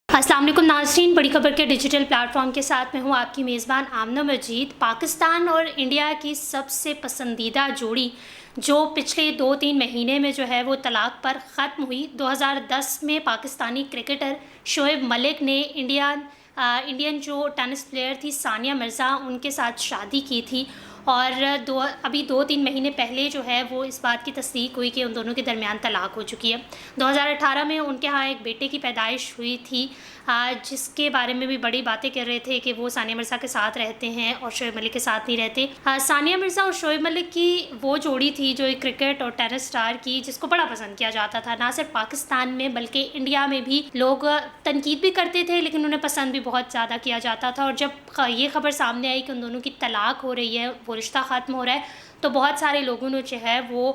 السلام علیکم ناظرین، بڑی خبر کے ڈیجیٹل پلیٹ فارم کے ساتھ میں ہوں آپ کی میزبان آمنہ مجید۔ پاکستان اور انڈیا کی سب سے پسندیدہ جوڑی جو پچھلے 2-3 مہینے میں جو ہے وہ طلاق پر ختم ہوئی۔ 2010 میں پاکستانی کرکٹر شعیب ملک نے انڈین جو ٹینس پلیئر تھی ثانیہ مرزا، ان کے ساتھ شادی کی تھی، اور ابھی 2-3 مہینے پہلے جو ہے وہ اس بات کی تصدیق ہوئی کہ ان دونوں کے درمیان طلاق ہو چکی ہے۔ 2018 میں ان کے ہاں ایک بیٹے کی پیدائش ہوئی تھی، جس کے بارے میں بھی بڑی باتیں کر رہے تھے کہ وہ ثانیہ مرزا کے ساتھ رہتے ہیں اور شعیب ملک کے ساتھ نہیں رہتے۔ ثانیہ مرزا اور شعیب ملک کی وہ جوڑی تھی جو ایک کرکٹ اور ٹینس اسٹار کی، جس کو بڑا پسند کیا جاتا تھا، نہ صرف پاکستان میں بلکہ انڈیا میں بھی لوگ تنقید بھی کرتے تھے لیکن انہیں پسند بھی بہت زیادہ کیا جاتا تھا۔ اور جب یہ خبر سامنے آئی کہ ان دونوں کی طلاق ہو رہی ہے، وہ رشتہ ختم ہو رہا ہے، تو بہت سارے لوگوں نے جو ہے وہ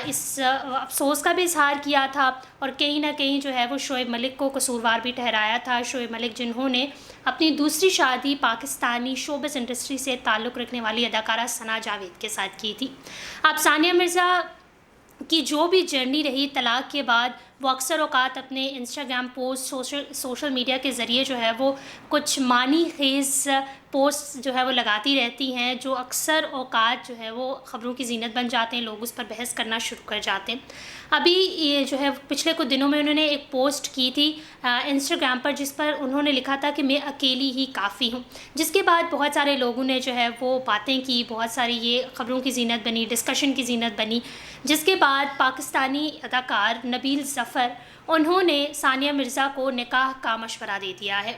اس افسوس کا بھی اظہار کیا تھا، اور کہیں نہ کہیں جو ہے وہ شعیب ملک کو قصوروار بھی ٹھہرایا تھا۔ شعیب ملک جنہوں نے اپنی دوسری شادی پاکستانی شوبز انڈسٹری سے تعلق رکھنے والی اداکارہ ثنا جاوید کے ساتھ کی تھی۔ اب ثانیہ مرزا کی جو بھی جرنی رہی طلاق کے بعد، وہ اکثر اوقات اپنے انسٹاگرام پوسٹ، سوشل میڈیا کے ذریعے جو ہے وہ کچھ معنی خیز پوسٹ جو ہے وہ لگاتی رہتی ہیں، جو اکثر اوقات جو ہے وہ خبروں کی زینت بن جاتے ہیں، لوگ اس پر بحث کرنا شروع کر جاتے ہیں۔ ابھی یہ جو ہے پچھلے کچھ دنوں میں انہوں نے ایک پوسٹ کی تھی انسٹاگرام پر، جس پر انہوں نے لکھا تھا کہ میں اکیلی ہی کافی ہوں، جس کے بعد بہت سارے لوگوں نے جو ہے وہ باتیں کی، بہت ساری یہ خبروں کی زینت بنی، ڈسکشن کی زینت بنی، جس کے بعد پاکستانی اداکار نبیل ظفر، انہوں نے ثانیہ مرزا کو نکاح کا مشورہ دے دیا ہے۔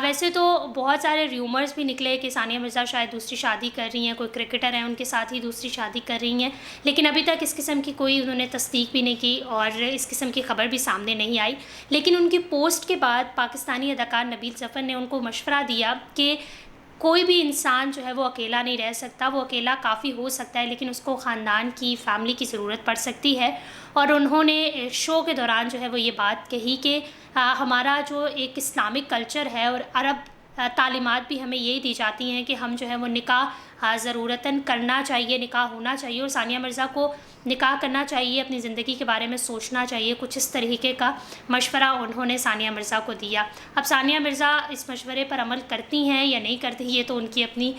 ویسے تو بہت سارے ریومرز بھی نکلے کہ ثانیہ مرزا شاید دوسری شادی کر رہی ہیں، کوئی کرکٹر ہیں ان کے ساتھ ہی دوسری شادی کر رہی ہیں، لیکن ابھی تک اس قسم کی کوئی انہوں نے تصدیق بھی نہیں کی اور اس قسم کی خبر بھی سامنے نہیں آئی۔ لیکن ان کی پوسٹ کے بعد پاکستانی اداکار نبیل ظفر نے ان کو مشورہ دیا کہ کوئی بھی انسان جو ہے وہ اکیلا نہیں رہ سکتا، وہ اکیلا کافی ہو سکتا ہے لیکن اس کو خاندان کی، فیملی کی ضرورت پڑ سکتی ہے۔ اور انہوں نے شو کے دوران جو ہے وہ یہ بات کہی کہ ہمارا جو ایک اسلامک کلچر ہے اور عرب تعلیمات بھی ہمیں یہی دی جاتی ہیں کہ ہم جو ہے وہ نکاح ضرورتاً کرنا چاہیے، نکاح ہونا چاہیے، اور ثانیہ مرزا کو نکاح کرنا چاہیے، اپنی زندگی کے بارے میں سوچنا چاہیے، کچھ اس طریقے کا مشورہ انہوں نے ثانیہ مرزا کو دیا۔ اب ثانیہ مرزا اس مشورے پر عمل کرتی ہیں یا نہیں کرتی، یہ تو ان کی اپنی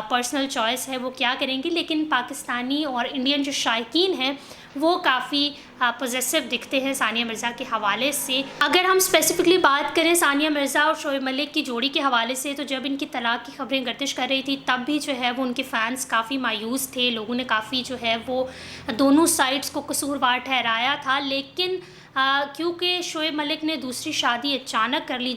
پرسنل چوائس ہے، وہ کیا کریں گی، لیکن پاکستانی اور انڈین جو شائقین ہیں وہ کافی پوزیسو دکھتے ہیں ثانیہ مرزا کے حوالے سے۔ اگر ہم اسپیسیفکلی بات کریں ثانیہ مرزا اور شعیب ملک کی جوڑی کے حوالے سے، تو جب ان کی طلاق کی خبریں گردش کر رہی تھی تب بھی جو ہے وہ ان کے فینس کافی مایوس تھے، لوگوں نے کافی جو ہے وہ دونوں سائڈز کو قصوروار ٹھہرایا تھا، لیکن کیونکہ شعیب ملک نے دوسری شادی اچانک کر لی،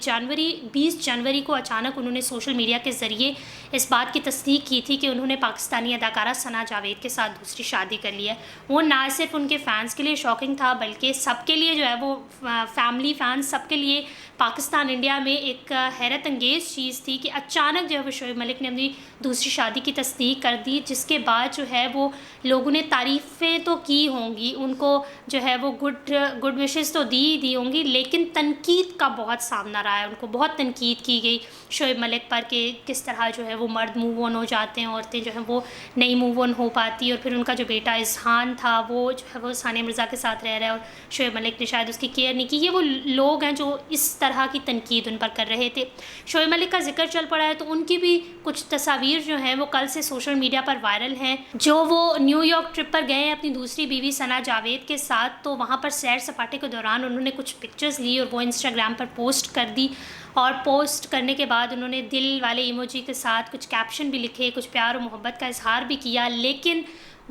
20 جنوری کو اچانک انہوں نے سوشل میڈیا کے ذریعے اس بات کی تصدیق کی تھی کہ انہوں نے پاکستانی اداکارہ ثنا جاوید کے ساتھ دوسری شادی کر لی ہے۔ وہ نہ صرف ان کے فینس کے لیے شاکنگ تھا بلکہ سب کے لیے جو ہے وہ فیملی فینس سب کے لیے پاکستان انڈیا میں ایک حیرت انگیز چیز تھی کہ اچانک جو ہے وہ شعیب ملک نے اپنی دوسری شادی کی تصدیق کر دی، جس کے بعد جو ہے وہ لوگوں نے تعریفیں تو کی ہوں گی، ان کو جو ہے وہ گڈ وشز تو دی ہوں گی، لیکن تنقید کا بہت سامنا رہا ہے، ان کو بہت تنقید کی گئی شعیب ملک پر کہ کس طرح جو ہے وہ مرد موو آن ہو جاتے ہیں، عورتیں جو ہیں وہ نہیں موو آن ہو پاتی، اور پھر ان کا جو بیٹا اذہان تھا وہ جو ہے وہ ثانیہ مرزا کے ساتھ رہ رہا ہے اور شعیب ملک نے شاید اس کی کیئر نہیں کی۔ یہ وہ لوگ ہیں جو اس طرح کی تنقید ان پر کر رہے تھے۔ شعیب ملک کا ذکر چل پڑا ہے تو ان کی بھی کچھ تصاویر جو ہیں وہ کل سے سوشل میڈیا پر وائرل ہیں، جو وہ نیو یارک ٹرپ پر گئے ہیں اپنی دوسری بیوی ثنا جاوید کے ساتھ، تو وہاں پر سیر سپاٹے کے دوران انہوں نے کچھ پکچرز لی اور وہ انسٹاگرام پر پوسٹ کر دی، اور پوسٹ کرنے کے بعد انہوں نے دل والے ایموجی کے ساتھ کچھ کیپشن بھی لکھے، کچھ پیار و محبت کا اظہار بھی کیا، لیکن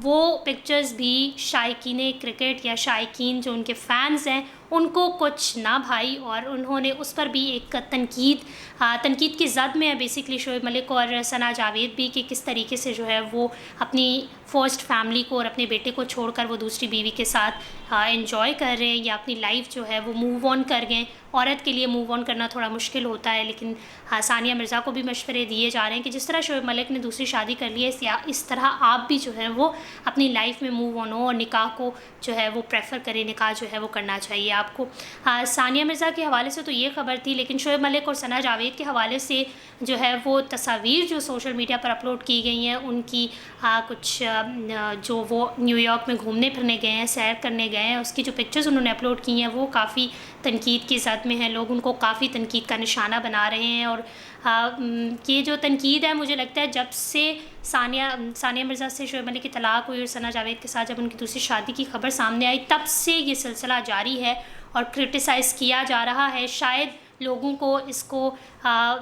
وہ پکچرز بھی شائقین کرکٹ یا شائقین جو ان کے فینز ہیں ان کو کچھ نہ بھائی، اور انہوں نے اس پر بھی ایک تنقید کی زد میں ہے بیسکلی شعیب ملک اور ثنا جاوید بھی، کہ کس طریقے سے جو ہے وہ اپنی فرسٹ فیملی کو اور اپنے بیٹے کو چھوڑ کر وہ دوسری بیوی کے ساتھ انجوائے کر رہے ہیں، یا اپنی لائف جو ہے وہ موو آن کر گئے۔ عورت کے لیے موو آن کرنا تھوڑا مشکل ہوتا ہے، لیکن ثانیہ مرزا کو بھی مشورے دیے جا رہے ہیں کہ جس طرح شعیب ملک نے دوسری شادی کر لی ہے، اس طرح آپ بھی جو ہے وہ اپنی لائف میں موو آن ہو اور نکاح کو جو ہے وہ پریفر کریں، نکاح جو ہے وہ کرنا چاہیے آپ کو۔ ثانیہ مرزا کے حوالے سے تو یہ خبر تھی، لیکن شعیب ملک اور ثنا جاوید کے حوالے سے جو ہے وہ تصاویر جو سوشل میڈیا پر اپلوڈ کی گئی ہیں، ان کی کچھ جو وہ نیو یارک میں گھومنے پھرنے گئے ہیں، سیر کرنے گئے ہیں، اس کی جو پکچرز انہوں نے اپلوڈ کی ہیں وہ کافی تنقید کی زد میں ہیں، لوگ ان کو کافی تنقید کا نشانہ بنا رہے ہیں، اور یہ جو تنقید ہے مجھے لگتا ہے جب سے ثانیہ مرزا سے شعیب ملک کی طلاق ہوئی اور ثنا جاوید کے ساتھ جب ان کی دوسری شادی کی خبر سامنے آئی، تب سے یہ سلسلہ جاری ہے اور کرٹیسائز کیا جا رہا ہے۔ شاید لوگوں کو اس کو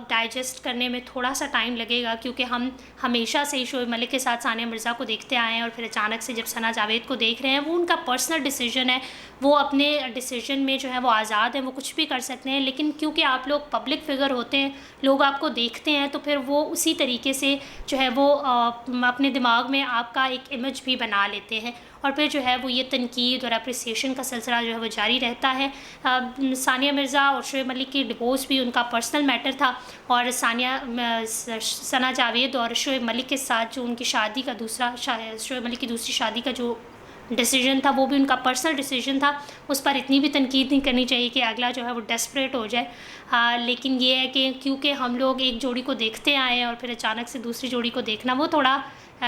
ڈائجسٹ کرنے میں تھوڑا سا ٹائم لگے گا، کیونکہ ہم ہمیشہ سے ہی شعیب ملک کے ساتھ ثانیہ مرزا کو دیکھتے آئے ہیں، اور پھر اچانک سے جب ثنا جاوید کو دیکھ رہے ہیں، وہ ان کا پرسنل ڈیسیجن ہے، وہ اپنے ڈیسیجن میں جو ہے وہ آزاد ہیں، وہ کچھ بھی کر سکتے ہیں، لیکن کیونکہ آپ لوگ پبلک فگر ہوتے ہیں، لوگ آپ کو دیکھتے ہیں، تو پھر وہ اسی طریقے سے جو ہے وہ اپنے دماغ میں آپ کا ایک امیج بھی بنا لیتے ہیں، اور پھر جو ہے وہ یہ تنقید اور اپریسیشن کا سلسلہ جو ہے وہ جاری رہتا ہے۔ ثانیہ مرزا اور شعیب ملک کی ڈیورس بھی ان کا پرسنل میٹر تھا، اور ثنا جاوید اور شعیب ملک کے ساتھ جو ان کی شادی کا شعیب ملک کی دوسری شادی کا جو ڈیسیجن تھا، وہ بھی ان کا پرسنل ڈیسیجن تھا، اس پر اتنی بھی تنقید نہیں کرنی چاہیے کہ اگلا جو ہے وہ ڈیسپریٹ ہو جائے۔ لیکن یہ ہے کہ کیونکہ ہم لوگ ایک جوڑی کو دیکھتے آئے ہیں، اور پھر اچانک سے دوسری جوڑی کو دیکھنا وہ تھوڑا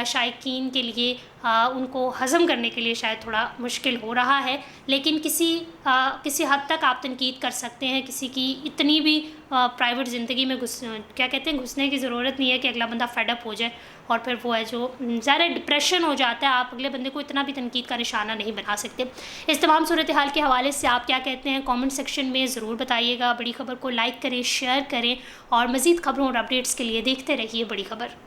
شائقین کے لیے ان کو ہضم کرنے کے لیے شاید تھوڑا مشکل ہو رہا ہے، لیکن کسی حد تک آپ تنقید کر سکتے ہیں، کسی کی اتنی بھی پرائیویٹ زندگی میں گھسنے کی ضرورت نہیں ہے کہ اگلا بندہ فیڈ اپ ہو جائے، اور پھر وہ ہے جو ظاہر ڈپریشن ہو جاتا ہے، آپ اگلے بندے کو اتنا بھی تنقید کا نشانہ نہیں بنا سکتے۔ اس تمام صورتحال کے حوالے سے آپ کیا کہتے ہیں کامنٹ سیکشن میں ضرور بتائیے گا۔ بڑی خبر کو لائک کریں، شیئر کریں، اور مزید خبروں اور اپڈیٹس کے لیے دیکھتے رہیے بڑی خبر۔